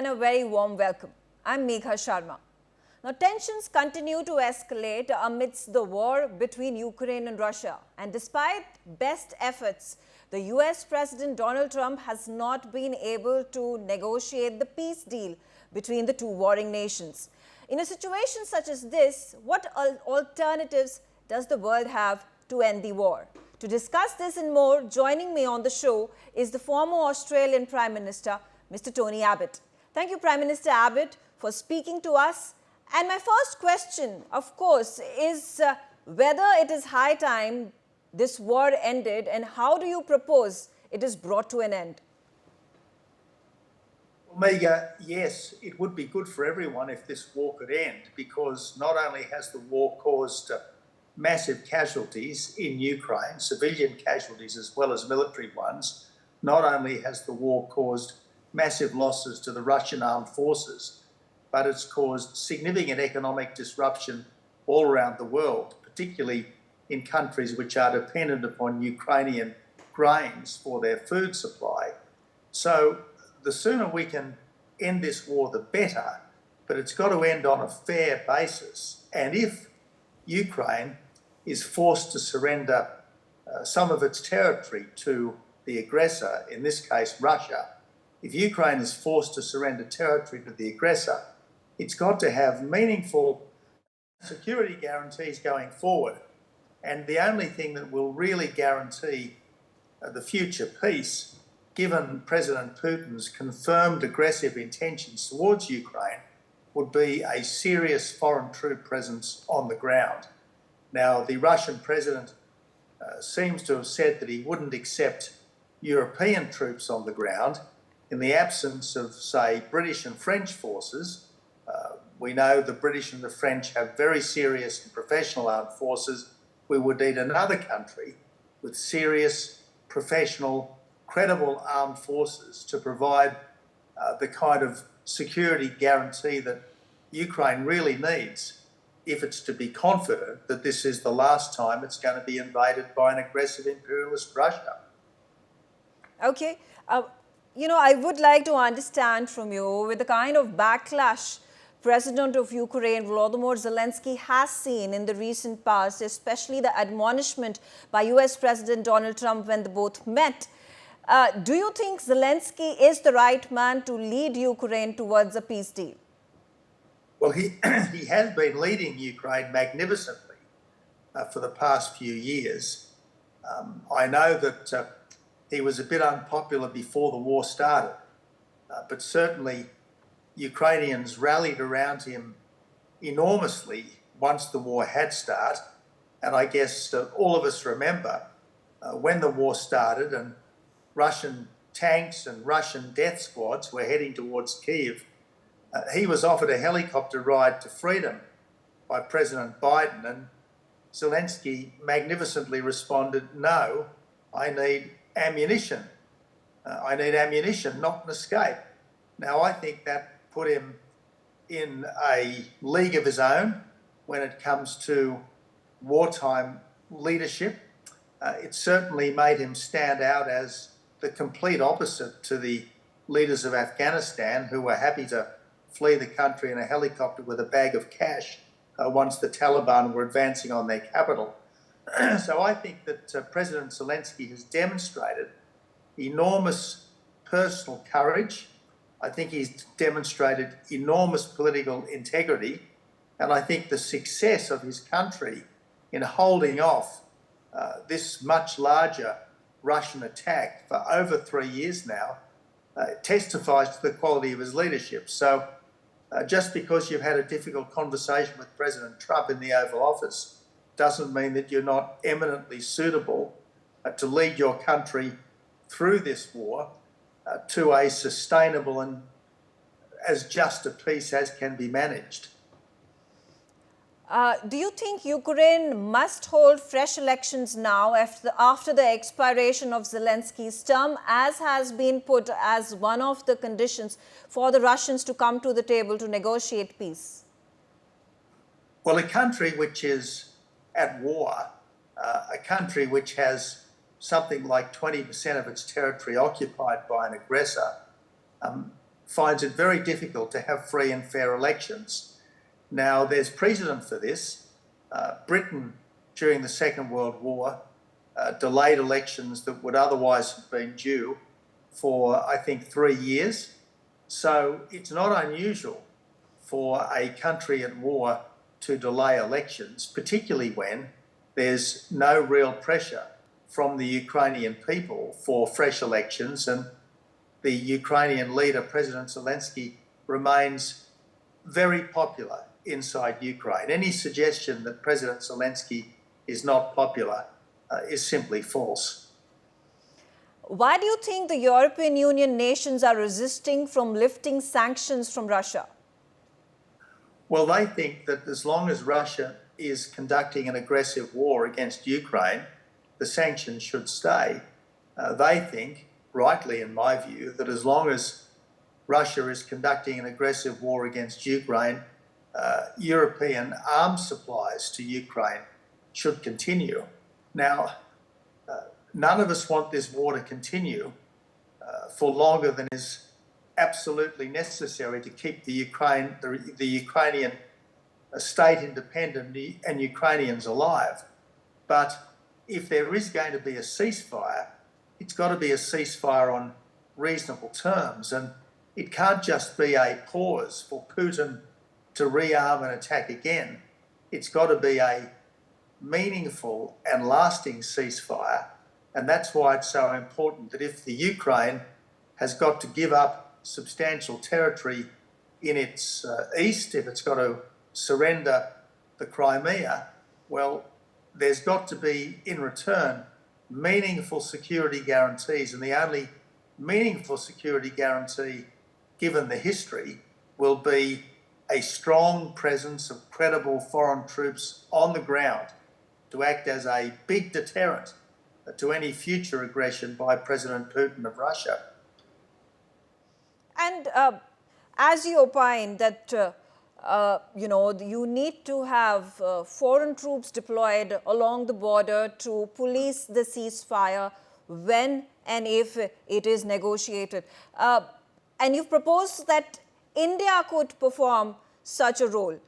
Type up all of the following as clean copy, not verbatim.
and a very warm welcome. I'm Megha Sharma. Now, tensions continue to escalate amidst the war between Ukraine and Russia. And despite best efforts, the US President Donald Trump has not been able to negotiate the peace deal between the two warring nations. In a situation such as this, what alternatives does the world have to end the war? To discuss this and more, joining me on the show is the former Australian Prime Minister, Mr. Tony Abbott. Thank you, Prime Minister Abbott, for speaking to us. And my first question, of course, is whether it is high time this war ended, and how do you propose it is brought to an end? Well, Megha, yes, it would be good for everyone if this war could end, because not only has the war caused massive casualties in Ukraine, civilian casualties as well as military ones, not only has the war caused massive losses to the Russian armed forces, but it's caused significant economic disruption all around the world, particularly in countries which are dependent upon Ukrainian grains for their food supply. So the sooner we can end this war, the better, but it's got to end on a fair basis. And if Ukraine is forced to surrender some of its territory to the aggressor, in this case Russia, if Ukraine is forced to surrender territory to the aggressor, it's got to have meaningful security guarantees going forward. And the only thing that will really guarantee the future peace, given President Putin's confirmed aggressive intentions towards Ukraine, would be a serious foreign troop presence on the ground. Now, the Russian president seems to have said that he wouldn't accept European troops on the ground in the absence of, say, British and French forces. We know the British and the French have very serious and professional armed forces. We would need another country with serious, professional, credible armed forces to provide the kind of security guarantee that Ukraine really needs if it's to be confident that this is the last time it's going to be invaded by an aggressive imperialist Russia. Okay. I would like to understand from you, with the kind of backlash President of Ukraine, Volodymyr Zelensky, has seen in the recent past, especially the admonishment by US President Donald Trump when they both met, do you think Zelensky is the right man to lead Ukraine towards a peace deal? Well, he has been leading Ukraine magnificently for the past few years. I know that he was a bit unpopular before the war started, but certainly Ukrainians rallied around him enormously once the war had started. And I guess all of us remember when the war started and Russian tanks and Russian death squads were heading towards Kyiv, he was offered a helicopter ride to freedom by President Biden, and Zelensky magnificently responded, "No, I need ammunition. I need ammunition, not an escape." Now, I think that put him in a league of his own when it comes to wartime leadership. It certainly made him stand out as the complete opposite to the leaders of Afghanistan, who were happy to flee the country in a helicopter with a bag of cash once the Taliban were advancing on their capital. So I think that President Zelensky has demonstrated enormous personal courage. I think he's demonstrated enormous political integrity. And I think the success of his country in holding off this much larger Russian attack for over 3 years now testifies to the quality of his leadership. So just because you've had a difficult conversation with President Trump in the Oval Office doesn't mean that you're not eminently suitable to lead your country through this war to a sustainable and as just a peace as can be managed. Do you think Ukraine must hold fresh elections now after the expiration of Zelensky's term, as has been put as one of the conditions for the Russians to come to the table to negotiate peace? Well, a country which is at war, a country which has something like 20% of its territory occupied by an aggressor, finds it very difficult to have free and fair elections. Now, there's precedent for this. Britain, during the Second World War, delayed elections that would otherwise have been due for, I think, 3 years. So it's not unusual for a country at war to delay elections, particularly when there's no real pressure from the Ukrainian people for fresh elections, and the Ukrainian leader, President Zelensky, remains very popular inside Ukraine. Any suggestion that President Zelensky is not popular is simply false. Why do you think the European Union nations are resisting from lifting sanctions from Russia? Well, they think that as long as Russia is conducting an aggressive war against Ukraine, the sanctions should stay. They think, rightly in my view, that as long as Russia is conducting an aggressive war against Ukraine, European arms supplies to Ukraine should continue. Now, none of us want this war to continue for longer than is absolutely necessary to keep the Ukrainian state independent and Ukrainians alive. But if there is going to be a ceasefire, it's got to be a ceasefire on reasonable terms, and it can't just be a pause for Putin to rearm and attack again. It's got to be a meaningful and lasting ceasefire, and that's why it's so important that if the Ukraine has got to give up substantial territory in its east, if it's got to surrender the Crimea, well, there's got to be, in return, meaningful security guarantees, and the only meaningful security guarantee, given the history, will be a strong presence of credible foreign troops on the ground to act as a big deterrent to any future aggression by President Putin of Russia. And as you opine that, you need to have foreign troops deployed along the border to police the ceasefire when and if it is negotiated. And you've proposed that India could perform such a role.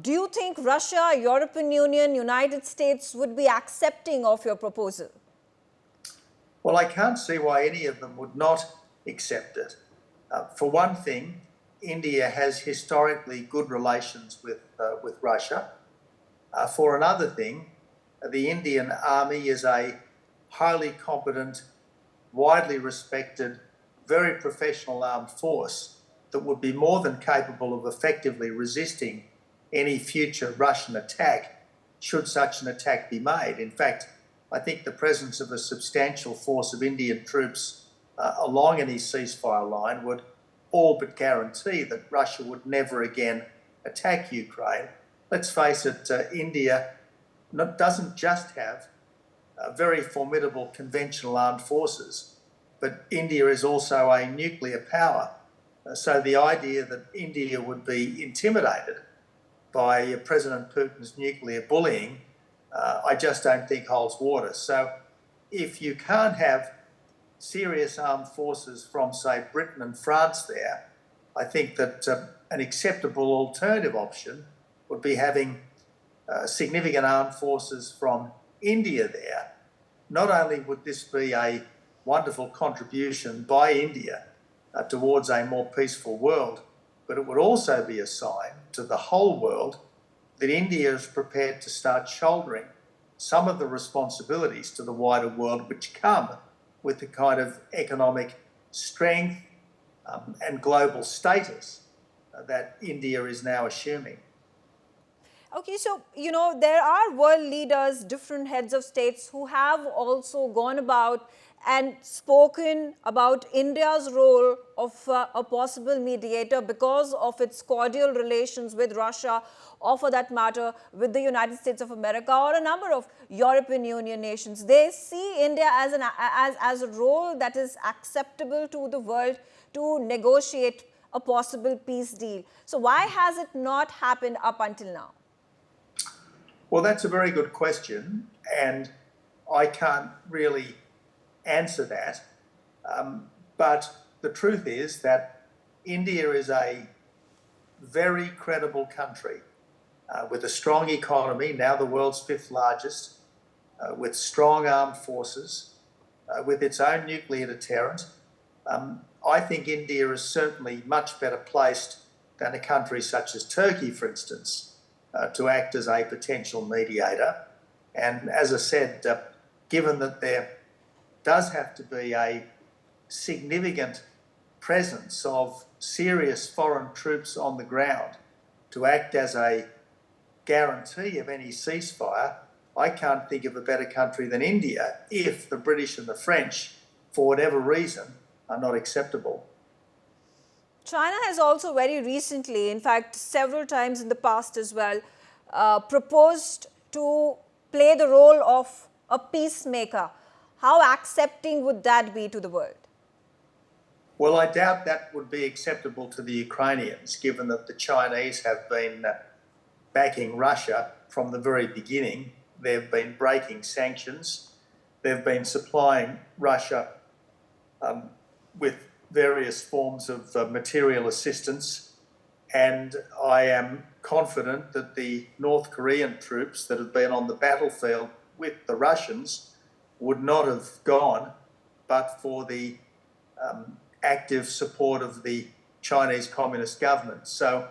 Do you think Russia, European Union, United States would be accepting of your proposal? Well, I can't see why any of them would not accept it. For one thing, India has historically good relations with Russia. For another thing, the Indian army is a highly competent, widely respected, very professional armed force that would be more than capable of effectively resisting any future Russian attack, should such an attack be made. In fact, I think the presence of a substantial force of Indian troops along any ceasefire line would all but guarantee that Russia would never again attack Ukraine. Let's face it, India doesn't just have very formidable conventional armed forces, but India is also a nuclear power. So the idea that India would be intimidated by President Putin's nuclear bullying, I just don't think holds water. So if you can't have serious armed forces from, say, Britain and France there, I think that an acceptable alternative option would be having significant armed forces from India there. Not only would this be a wonderful contribution by India towards a more peaceful world, but it would also be a sign to the whole world that India is prepared to start shouldering some of the responsibilities to the wider world which come with the kind of economic strength and global status that India is now assuming. Okay, so, there are world leaders, different heads of states who have also gone about and spoken about India's role of a possible mediator because of its cordial relations with Russia, or for that matter, with the United States of America or a number of European Union nations. They see India as a role that is acceptable to the world to negotiate a possible peace deal. So why has it not happened up until now? Well, that's a very good question, and I can't really answer that. But the truth is that India is a very credible country with a strong economy, now the world's fifth largest, with strong armed forces, with its own nuclear deterrent. I think India is certainly much better placed than a country such as Turkey, for instance, to act as a potential mediator. And as I said, given that there does have to be a significant presence of serious foreign troops on the ground to act as a guarantee of any ceasefire, I can't think of a better country than India if the British and the French, for whatever reason, are not acceptable. China has also very recently, in fact, several times in the past as well, proposed to play the role of a peacemaker. How accepting would that be to the world? Well, I doubt that would be acceptable to the Ukrainians, given that the Chinese have been backing Russia from the very beginning. They've been breaking sanctions. They've been supplying Russia with various forms of material assistance. And I am confident that the North Korean troops that have been on the battlefield with the Russians would not have gone but for the active support of the Chinese Communist government. So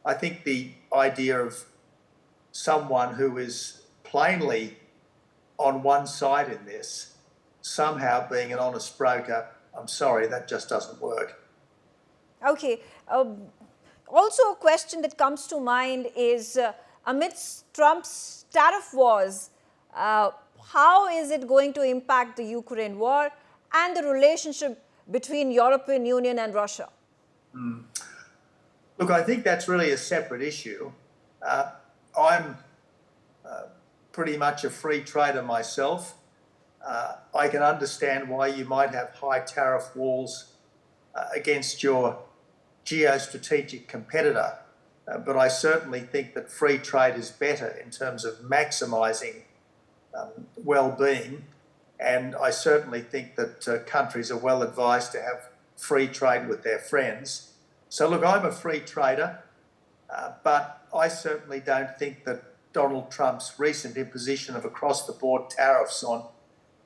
I think the idea of someone who is plainly on one side in this somehow being an honest broker, I'm sorry, that just doesn't work. Okay. Also, a question that comes to mind is amidst Trump's tariff wars, how is it going to impact the Ukraine war and the relationship between European Union and Russia? Look, I think that's really a separate issue. I'm pretty much a free trader myself. I can understand why you might have high tariff walls against your geostrategic competitor, but I certainly think that free trade is better in terms of maximising well-being, and I certainly think that countries are well advised to have free trade with their friends. So look, I'm a free trader, but I certainly don't think that Donald Trump's recent imposition of across-the-board tariffs on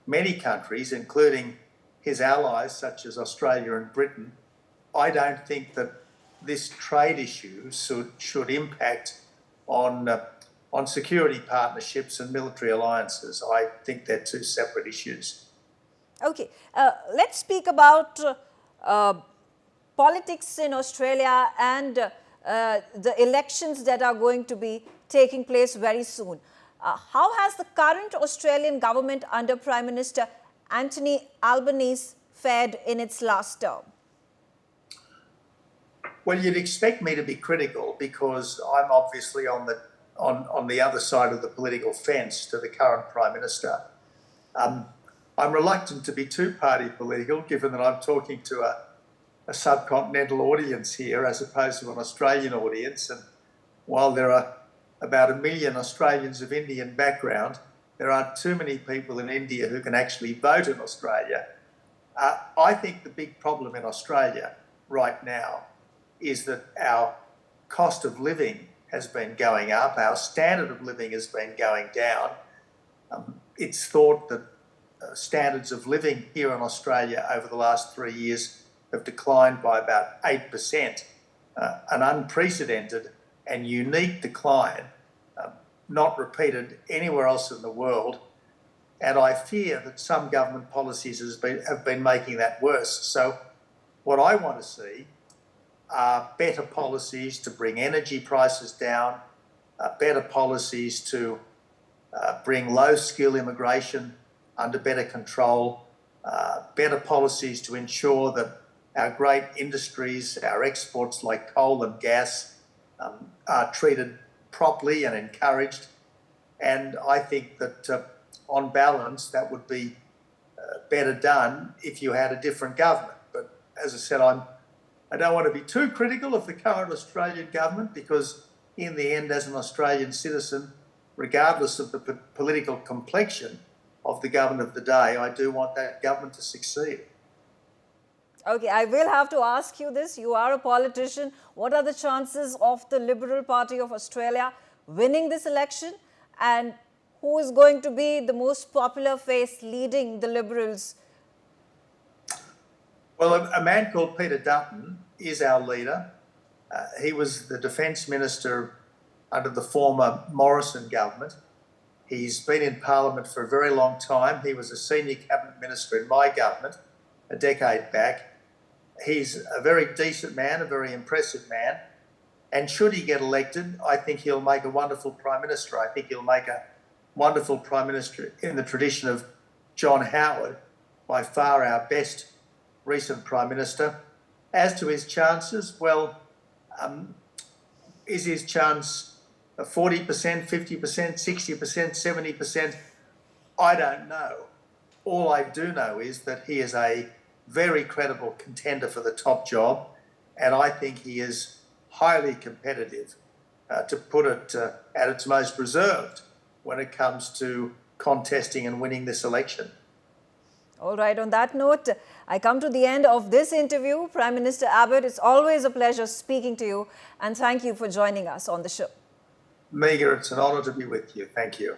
many countries, including his allies such as Australia and Britain, I don't think that this trade issue should impact on security partnerships and military alliances. I think they're two separate issues. Okay, let's speak about politics in Australia and the elections that are going to be taking place very soon. How has the current Australian government under Prime Minister Anthony Albanese fared in its last term? Well, you'd expect me to be critical because I'm obviously on the other side of the political fence to the current Prime Minister. I'm reluctant to be two-party political, given that I'm talking to a subcontinental audience here as opposed to an Australian audience. And while there are about 1 million Australians of Indian background, there aren't too many people in India who can actually vote in Australia. I think the big problem in Australia right now is that our cost of living has been going up, our standard of living has been going down. It's thought that standards of living here in Australia over the last 3 years have declined by about 8%, an unprecedented and unique decline, not repeated anywhere else in the world. And I fear that some government policies have been making that worse. So what I want to see are better policies to bring energy prices down, better policies to bring low-skill immigration under better control, better policies to ensure that our great industries, our exports like coal and gas, are treated properly and encouraged. And I think that on balance, that would be better done if you had a different government. But as I said, I don't want to be too critical of the current Australian government because in the end, as an Australian citizen, regardless of the political complexion of the government of the day, I do want that government to succeed. Okay, I will have to ask you this. You are a politician. What are the chances of the Liberal Party of Australia winning this election? And who is going to be the most popular face leading the Liberals? Well, a man called Peter Dutton is our leader. He was the Defence Minister under the former Morrison government. He's been in Parliament for a very long time. He was a senior cabinet minister in my government a decade back. He's a very decent man, a very impressive man. And should he get elected, I think he'll make a wonderful Prime Minister. I think he'll make a wonderful Prime Minister in the tradition of John Howard, by far our best recent Prime Minister. As to his chances, well, is his chance 40%, 50%, 60%, 70%? I don't know. All I do know is that he is a very credible contender for the top job, and I think he is highly competitive, to put it at its most reserved, when it comes to contesting and winning this election. All right, on that note, I come to the end of this interview. Prime Minister Abbott, it's always a pleasure speaking to you, and thank you for joining us on the show. Meager, it's an honour to be with you. Thank you.